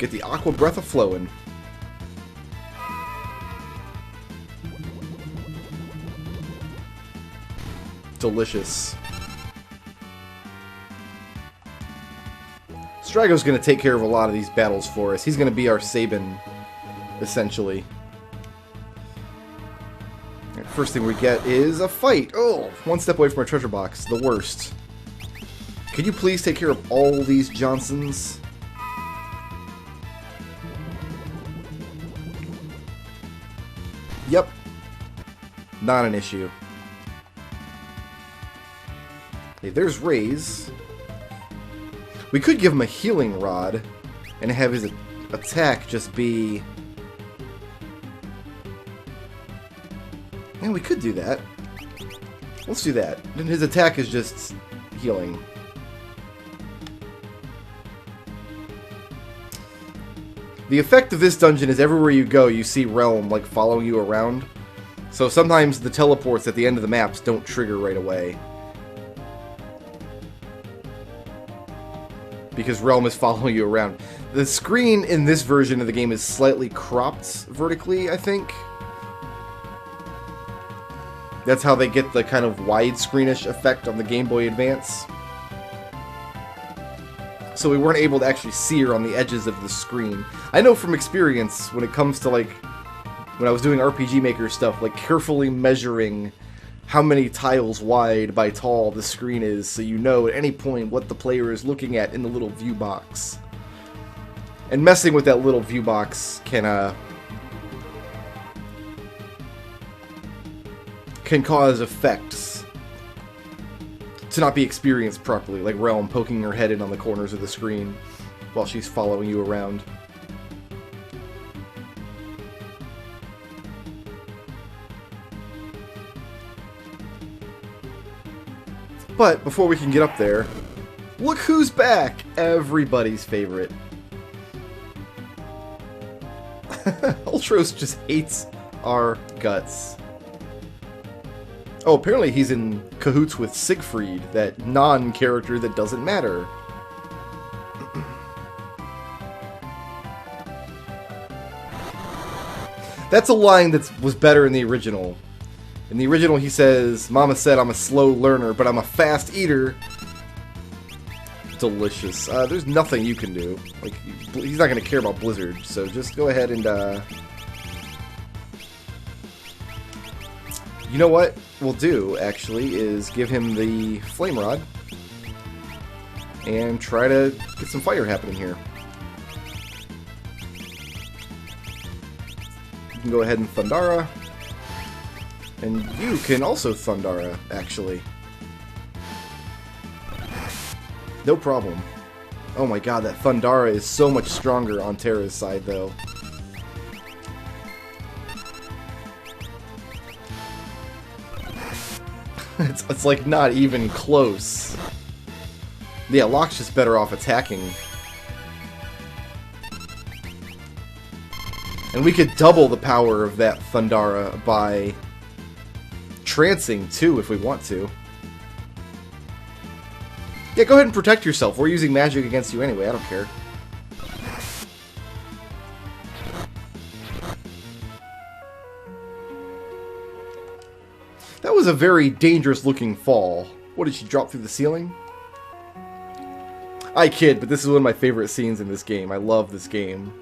Get the aqua breath of flowing. Delicious. Strago's going to take care of a lot of these battles for us. He's going to be our Sabin, essentially. Right, first thing we get is a fight. Oh, one step away from our treasure box. The worst. Could you please take care of all these Johnsons? Yep. Not an issue. Okay, there's Raze. We could give him a healing rod and have his attack just be... Yeah, we could do that. Let's do that. Then his attack is just healing. The effect of this dungeon is everywhere you go, you see Relm like following you around. So sometimes the teleports at the end of the maps don't trigger right away. Because Relm is following you around. The screen in this version of the game is slightly cropped vertically, I think. That's how they get the kind of widescreenish effect on the Game Boy Advance. So we weren't able to actually see her on the edges of the screen. I know from experience, when it comes to like, when I was doing RPG Maker stuff, like carefully measuring how many tiles wide by tall the screen is, so you know at any point what the player is looking at in the little view box. And messing with that little view box can cause effects to not be experienced properly, like Relm poking her head in on the corners of the screen while she's following you around. But before we can get up there, look who's back! Everybody's favorite. Ultros just hates our guts. Oh, apparently he's in cahoots with Siegfried, that non-character that doesn't matter. That's a line that was better in the original. In the original he says, Mama said I'm a slow learner, but I'm a fast eater. Delicious. There's nothing you can do. Like, he's not going to care about Blizzard, so just go ahead and, You know what we'll do, actually, is give him the Flame Rod and try to get some fire happening here. You can go ahead and Thundara. And you can also Thundara, actually. No problem. Oh my god, that Thundara is so much stronger on Terra's side, though. It's like not even close. Yeah, Locke's just better off attacking. And we could double the power of that Thundara by trancing, too, if we want to. Yeah, go ahead and protect yourself. We're using magic against you anyway, I don't care. That was a very dangerous looking fall. What, did she drop through the ceiling? I kid, but this is one of my favorite scenes in this game. I love this game.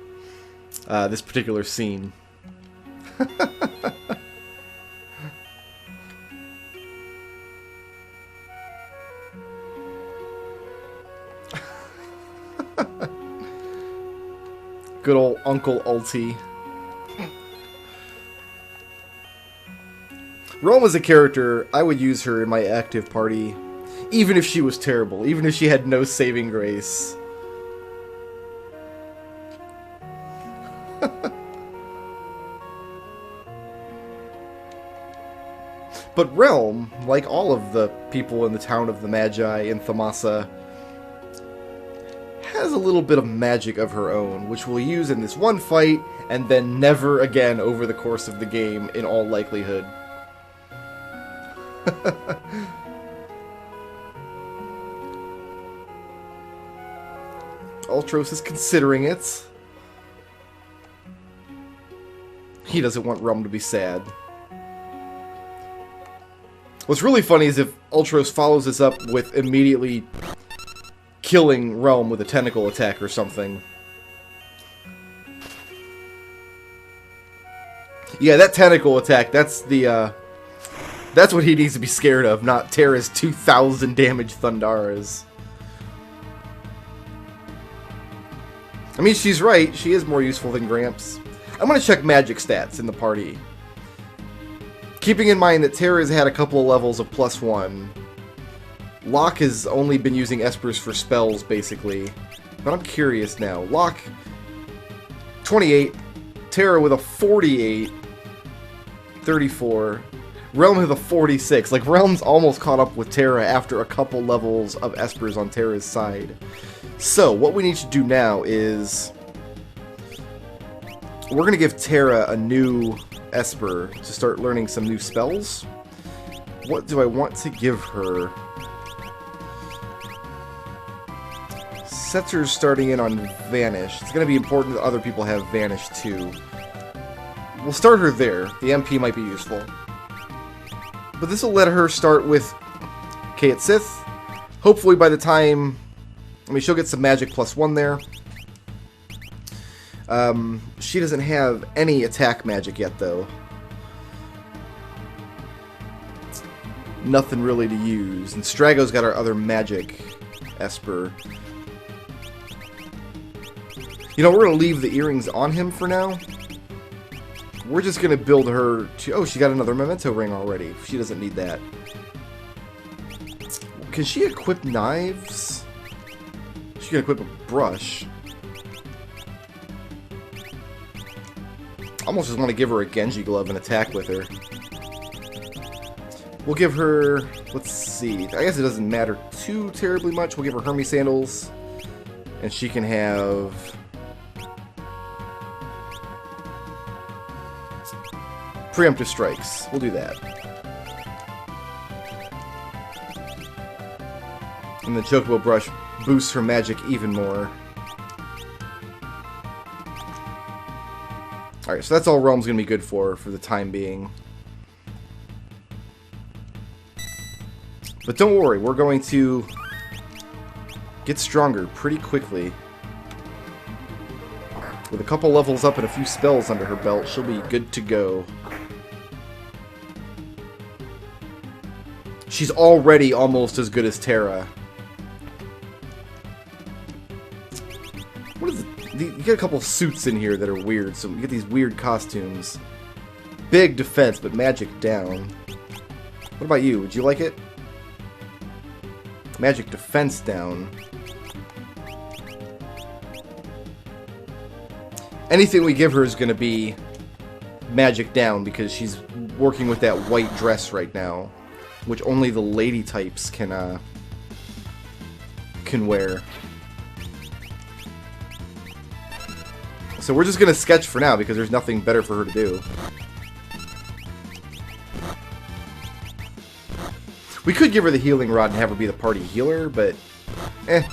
This particular scene. Good old Uncle Ulty. Relm is a character, I would use her in my active party, even if she was terrible, even if she had no saving grace. But Relm, like all of the people in the town of the Magi in Thamasa, has a little bit of magic of her own, which we'll use in this one fight, and then never again over the course of the game, in all likelihood. Ultros is considering it. He doesn't want Relm to be sad. What's really funny is if Ultros follows this up with immediately killing Relm with a tentacle attack or something. Yeah, that tentacle attack, that's the, that's what he needs to be scared of, not Terra's 2,000 damage Thundaras. I mean, she's right. She is more useful than Gramps. I'm going to check magic stats in the party. Keeping in mind that Terra has had a couple of levels of +1. Locke has only been using Espers for spells, basically. But I'm curious now. Locke, 28. Terra with a 48. 34. Relm with a 46. Like, Relm's almost caught up with Terra after a couple levels of Espers on Terra's side. So, what we need to do now is... we're going to give Terra a new Esper to start learning some new spells. What do I want to give her? Setzer's starting in on Vanish. It's going to be important that other people have Vanish too. We'll start her there. The MP might be useful. But this will let her start with K at Sith. Hopefully by the time... I mean, she'll get some magic +1 there. She doesn't have any attack magic yet, though. Nothing really to use. And Strago's got our other magic Esper. You know, we're going to leave the earrings on him for now. We're just going to build her to... oh, she got another memento ring already. She doesn't need that. Can she equip knives? She can equip a brush. Almost just want to give her a Genji glove and attack with her. We'll give her... let's see. I guess it doesn't matter too terribly much. We'll give her Hermes sandals. And she can have... preemptive strikes. We'll do that. And the Chocobo brush boosts her magic even more. Alright, so that's all Relm's going to be good for the time being. But don't worry, we're going to get stronger pretty quickly. With a couple levels up and a few spells under her belt, she'll be good to go. She's already almost as good as Terra. What is it? You get a couple suits in here that are weird, so we get these weird costumes. Big defense, but magic down. What about you? Would you like it? Magic defense down. Anything we give her is going to be magic down because she's working with that white dress right now, which only the lady types can wear. So we're just going to sketch for now because there's nothing better for her to do. We could give her the healing rod and have her be the party healer, but eh.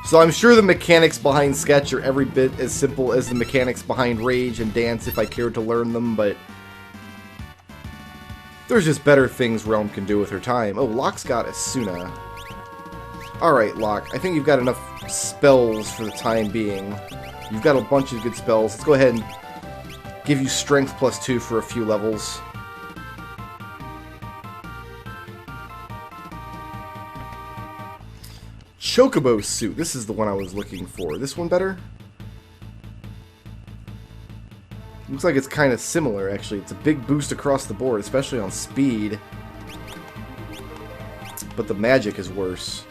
So I'm sure the mechanics behind Sketch are every bit as simple as the mechanics behind Rage and Dance if I cared to learn them, but there's just better things Relm can do with her time. Oh, Locke's got Asuna. Alright, Locke, I think you've got enough spells for the time being. You've got a bunch of good spells. Let's go ahead and give you Strength +2 for a few levels. Chocobo suit. This is the one I was looking for. This one better? Looks like it's kind of similar, actually. It's a big boost across the board, especially on speed. But the magic is worse.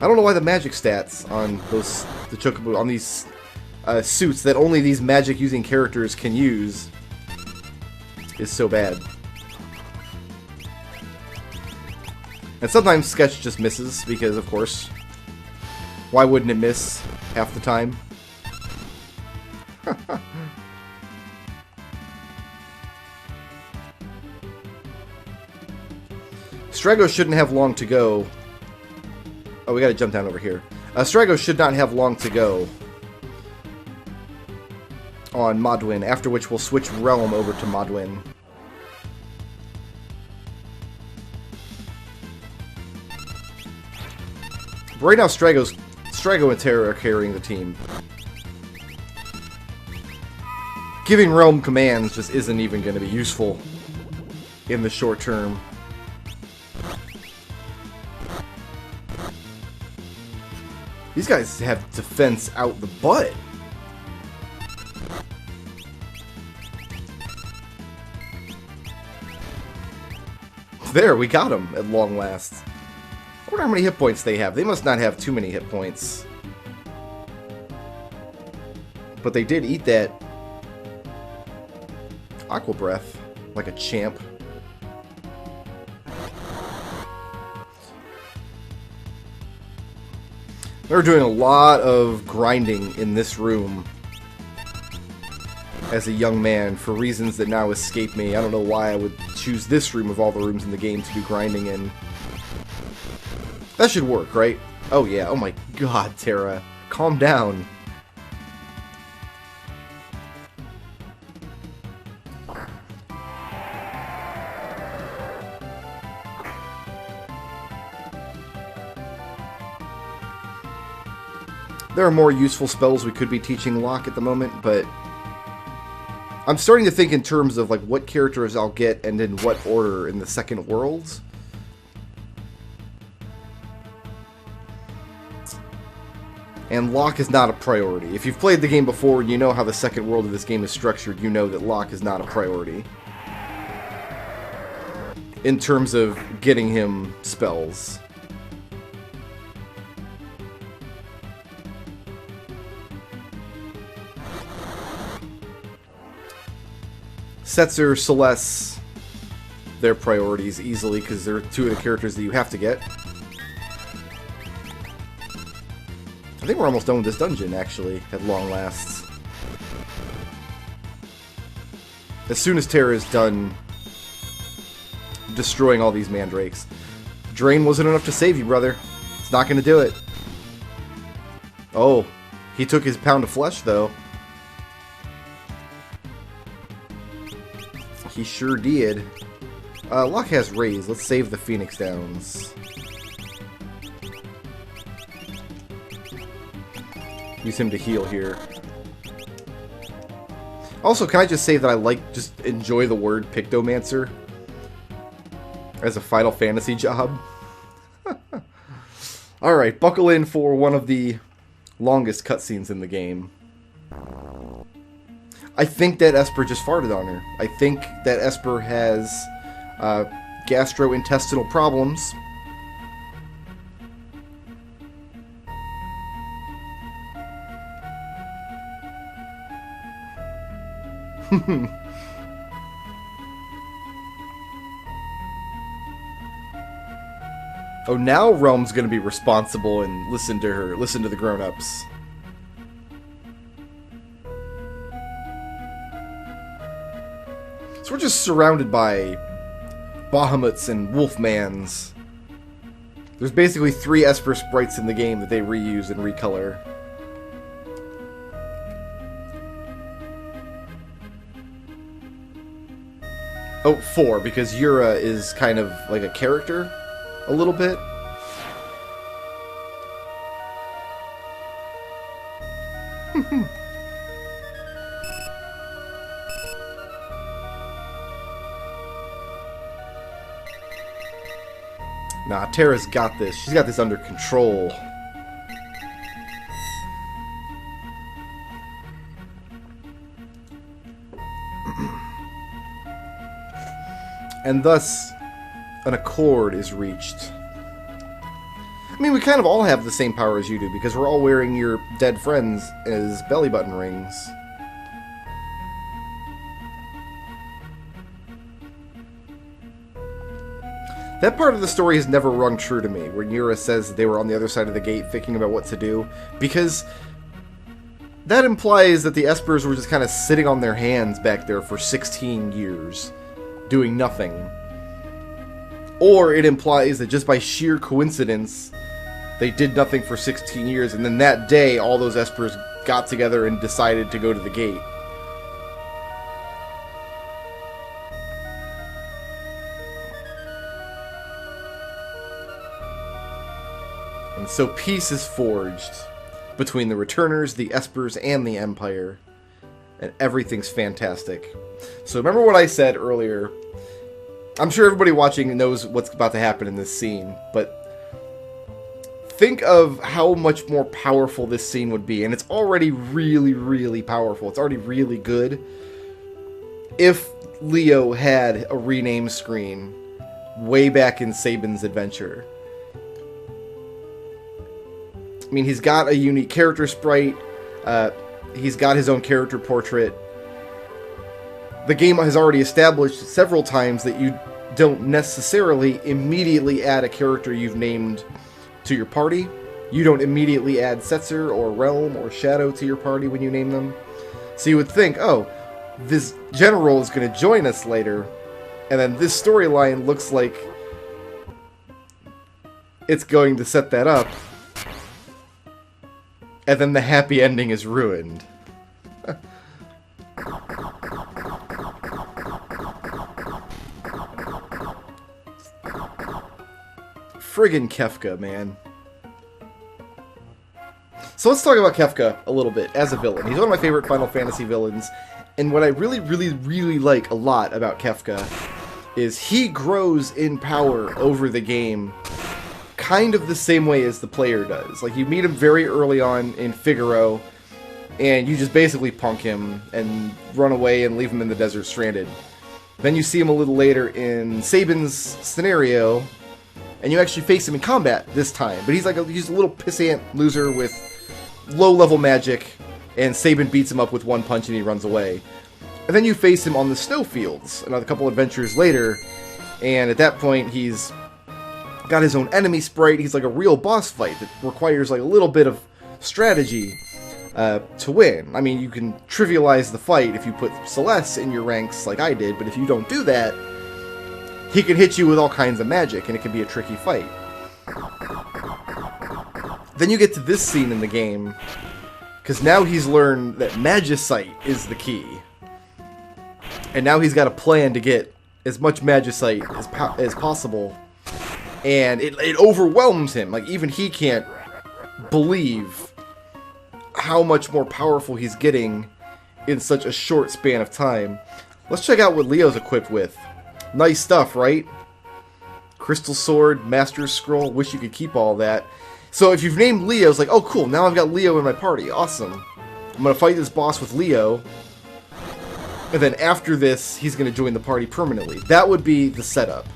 I don't know why the magic stats on the Chocobo, on these suits that only these magic-using characters can use is so bad. And sometimes Sketch just misses, because, of course, why wouldn't it miss half the time? Strago shouldn't have long to go. Oh, we gotta jump down over here. Strago should not have long to go on Modwin, after which we'll switch Relm over to Modwin. But right now, Strago and Terra are carrying the team. Giving Relm commands just isn't even going to be useful in the short term. These guys have defense out the butt. There, we got him at long last. I wonder how many hit points they have. They must not have too many hit points. But they did eat that Aqua Breath like a champ. They're doing a lot of grinding in this room as a young man for reasons that now escape me. I don't know why I would choose this room of all the rooms in the game to do grinding in. That should work, right? Oh yeah, oh my god, Terra. Calm down. There are more useful spells we could be teaching Locke at the moment, but I'm starting to think in terms of like what characters I'll get and in what order in the second world. And Locke is not a priority. If you've played the game before and you know how the second world of this game is structured, you know that Locke is not a priority in terms of getting him spells. Setzer, Celeste, they're priorities easily because they're two of the characters that you have to get. I think we're almost done with this dungeon, actually, at long last. As soon as Terra is done destroying all these mandrakes. Drain wasn't enough to save you, brother. It's not going to do it. Oh, he took his pound of flesh, though. He sure did. Locke has raise. Let's save the Phoenix Downs. Use him to heal here. Also, can I just say that I just enjoy the word Pictomancer as a Final Fantasy job? Alright, buckle in for one of the longest cutscenes in the game. I think that Esper just farted on her. I think that Esper has gastrointestinal problems. Oh, now Relm's gonna be responsible and listen to her, listen to the grown-ups. So we're just surrounded by Bahamut's and Wolfmans. There's basically 3 Esper sprites in the game that they reuse and recolor. Oh, 4, because Yura is kind of like a character, a little bit. Nah, Terra's got this. She's got this under control. And thus, an accord is reached. I mean, we kind of all have the same power as you do, because we're all wearing your dead friends as belly button rings. That part of the story has never rung true to me, where Yura says they were on the other side of the gate thinking about what to do, because that implies that the Espers were just kind of sitting on their hands back there for 16 years, doing nothing. Or it implies that just by sheer coincidence, they did nothing for 16 years, and then that day, all those Espers got together and decided to go to the gate. And so peace is forged between the Returners, the Espers, and the Empire. And everything's fantastic. So remember what I said earlier. I'm sure everybody watching knows what's about to happen in this scene, but think of how much more powerful this scene would be. And it's already really, really powerful. It's already really good. If Leo had a rename screen way back in Sabin's adventure. I mean, he's got a unique character sprite. He's got his own character portrait. The game has already established several times that you don't necessarily immediately add a character you've named to your party. You don't immediately add Setzer or Relm or Shadow to your party when you name them. So you would think, oh, this general is going to join us later, and then this storyline looks like it's going to set that up. And then the happy ending is ruined. Friggin' Kefka, man. So let's talk about Kefka a little bit as a villain. He's one of my favorite Final Fantasy villains. And what I really, really, really like a lot about Kefka is he grows in power over the game kind of the same way as the player does. Like, you meet him very early on in Figaro, and you just basically punk him and run away and leave him in the desert stranded. Then you see him a little later in Sabin's scenario, and you actually face him in combat this time. But he's he's a little pissant loser with low-level magic, and Sabin beats him up with one punch and he runs away. And then you face him on the snowfields a couple adventures later, and at that point he's got his own enemy sprite. He's like a real boss fight that requires like a little bit of strategy to win. I mean, you can trivialize the fight if you put Celeste in your ranks like I did, but if you don't do that, he can hit you with all kinds of magic, and it can be a tricky fight. Then you get to this scene in the game, because now he's learned that Magicite is the key. And now he's got a plan to get as much Magicite as possible. And it overwhelms him. Like, even he can't believe how much more powerful he's getting in such a short span of time. Let's check out what Leo's equipped with. Nice stuff, right? Crystal Sword, Master's Scroll. Wish you could keep all that. So if you've named Leo, it's like, oh cool, now I've got Leo in my party. Awesome. I'm going to fight this boss with Leo. And then after this, he's going to join the party permanently. That would be the setup.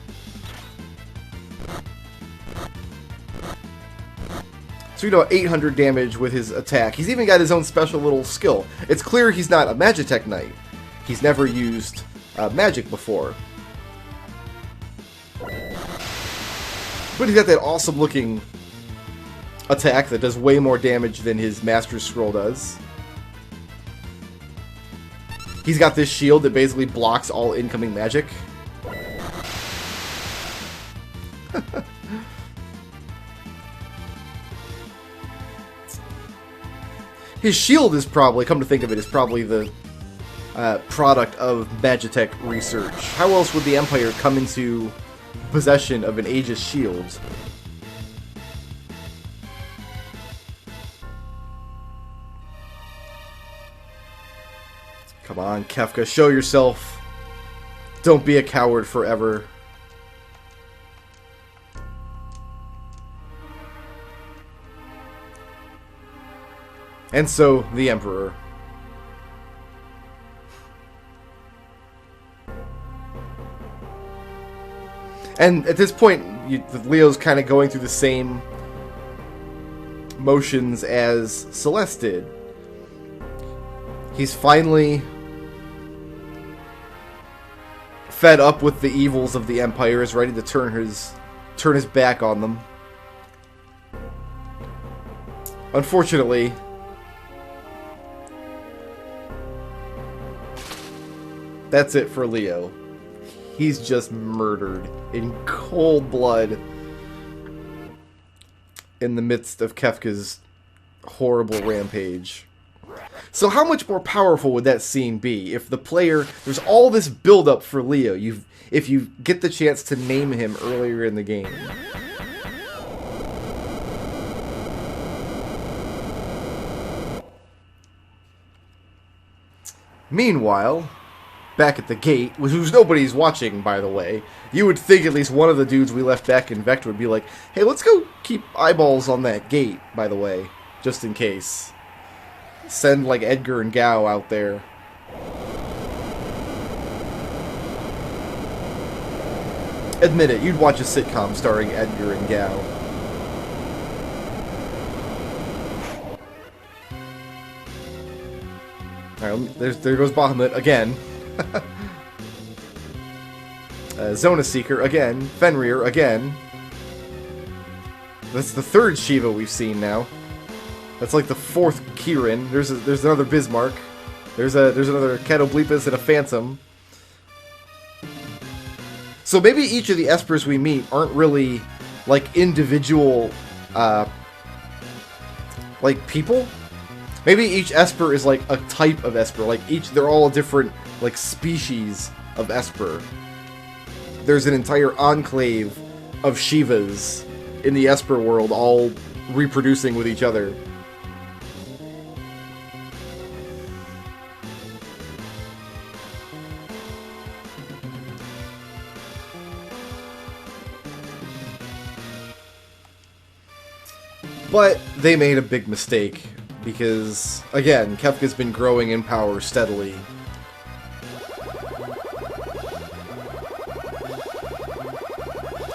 So, 800 damage with his attack. He's even got his own special little skill. It's clear he's not a Magitech Knight. He's never used magic before. But he's got that awesome looking attack that does way more damage than his Master's Scroll does. He's got this shield that basically blocks all incoming magic. His shield is probably, come to think of it, is probably the product of Magitech research. How else would the Empire come into possession of an Aegis shield? Come on, Kefka, show yourself. Don't be a coward forever. And so, the Emperor. And at this point, Leo's kind of going through the same motions as Celeste did. He's finally fed up with the evils of the Empire, is ready to turn his back on them. Unfortunately, that's it for Leo. He's just murdered in cold blood in the midst of Kefka's horrible rampage. So how much more powerful would that scene be if the player... There's all this build-up for Leo. If you get the chance to name him earlier in the game. Meanwhile, back at the gate, who's nobody's watching, by the way, you would think at least one of the dudes we left back in Vector would be like, hey, let's go keep eyeballs on that gate, by the way, just in case. Send, like, Edgar and Gao out there. Admit it, you'd watch a sitcom starring Edgar and Gao. Alright, there goes Bahamut again. Zona Seeker again. Fenrir again. That's the third Shiva we've seen now. That's like the fourth Kirin. There's another Bismarck. There's another Catoblepas and a Phantom. So maybe each of the Espers we meet aren't really like individual like people. Maybe each Esper is like a type of Esper. Like they're all different like species of Esper. There's an entire enclave of Shivas in the Esper world, all reproducing with each other. But they made a big mistake, because, again, Kefka's been growing in power steadily.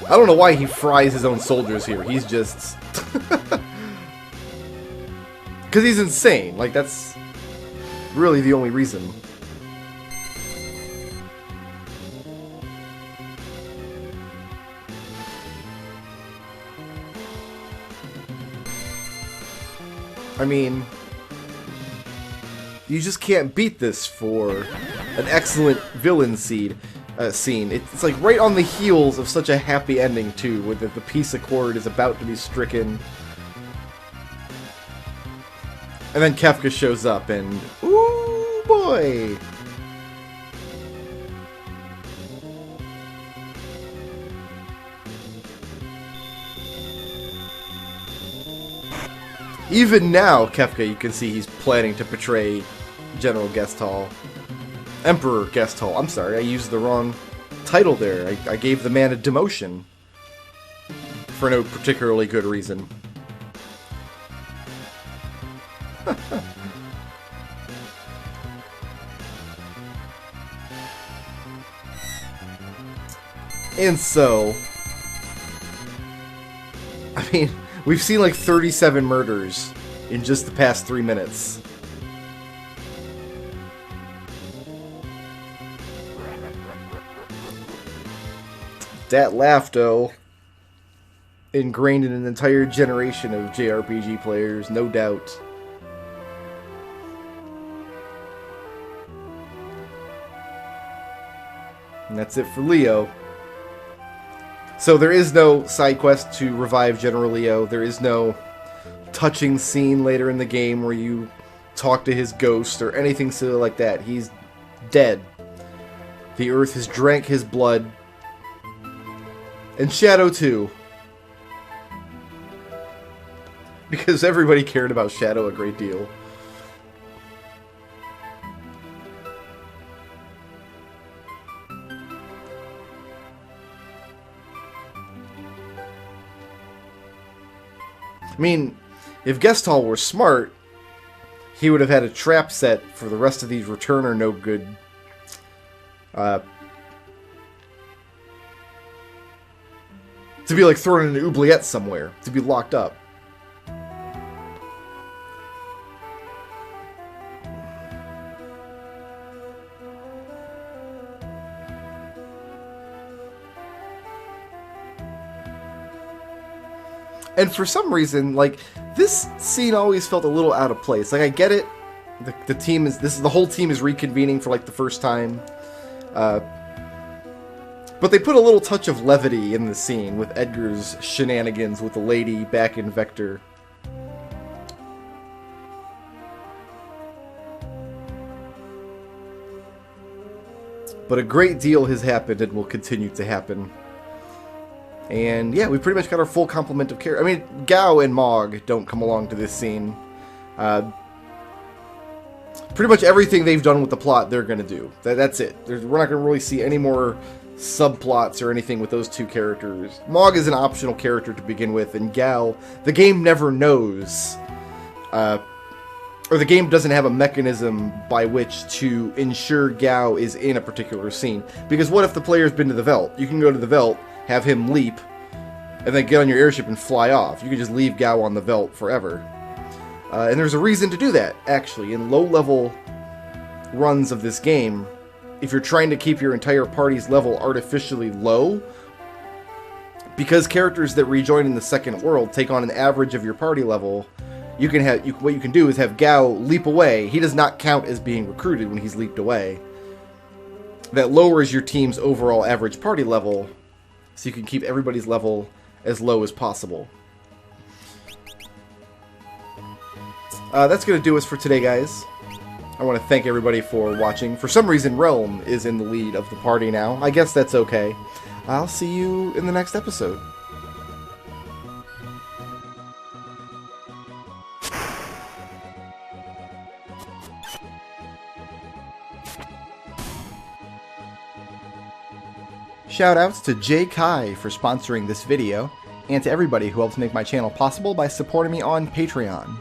I don't know why he fries his own soldiers here. He's just... Because he's insane. Like, that's really the only reason. I mean, you just can't beat this for an excellent villain scene. It's like right on the heels of such a happy ending too, where the peace accord is about to be stricken. And then Kefka shows up and, ooh boy! Even now, Kefka, you can see he's planning to betray General Gestal. Emperor Gestal. I'm sorry, I used the wrong title there. I gave the man a demotion. For no particularly good reason. And so... I mean... We've seen like 37 murders in just the past 3 minutes. That laugh, though, ingrained in an entire generation of JRPG players, no doubt. And that's it for Leo. So there is no side quest to revive General Leo. There is no touching scene later in the game where you talk to his ghost or anything silly like that. He's dead. The earth has drank his blood. And Shadow too. Because everybody cared about Shadow a great deal. I mean, if Gestal were smart, he would have had a trap set for the rest of these return or no good to be like thrown in an oubliette somewhere, to be locked up. And for some reason, like, this scene always felt a little out of place. Like, I get it. The team is... the whole team is reconvening for, like, the first time. But they put a little touch of levity in the scene with Edgar's shenanigans with the lady back in Vector. But a great deal has happened and will continue to happen. And yeah, we pretty much got our full complement of characters. I mean, Gao and Mog don't come along to this scene. Pretty much everything they've done with the plot, they're going to do. That's it. We're not going to really see any more subplots or anything with those two characters. Mog is an optional character to begin with, and Gao, the game never knows, or the game doesn't have a mechanism by which to ensure Gao is in a particular scene. Because what if the player's been to the Veldt? You can go to the Veldt, have him leap, and then get on your airship and fly off. You can just leave Gao on the Veldt forever. And there's a reason to do that, actually. In low-level runs of this game, if you're trying to keep your entire party's level artificially low, because characters that rejoin in the second world take on an average of your party level, what you can do is have Gao leap away. He does not count as being recruited when he's leaped away. That lowers your team's overall average party level, so you can keep everybody's level as low as possible. That's going to do us for today, guys. I want to thank everybody for watching. For some reason, Relm is in the lead of the party now. I guess that's okay. I'll see you in the next episode. Shoutouts to Jay Kai for sponsoring this video, and to everybody who helps make my channel possible by supporting me on Patreon.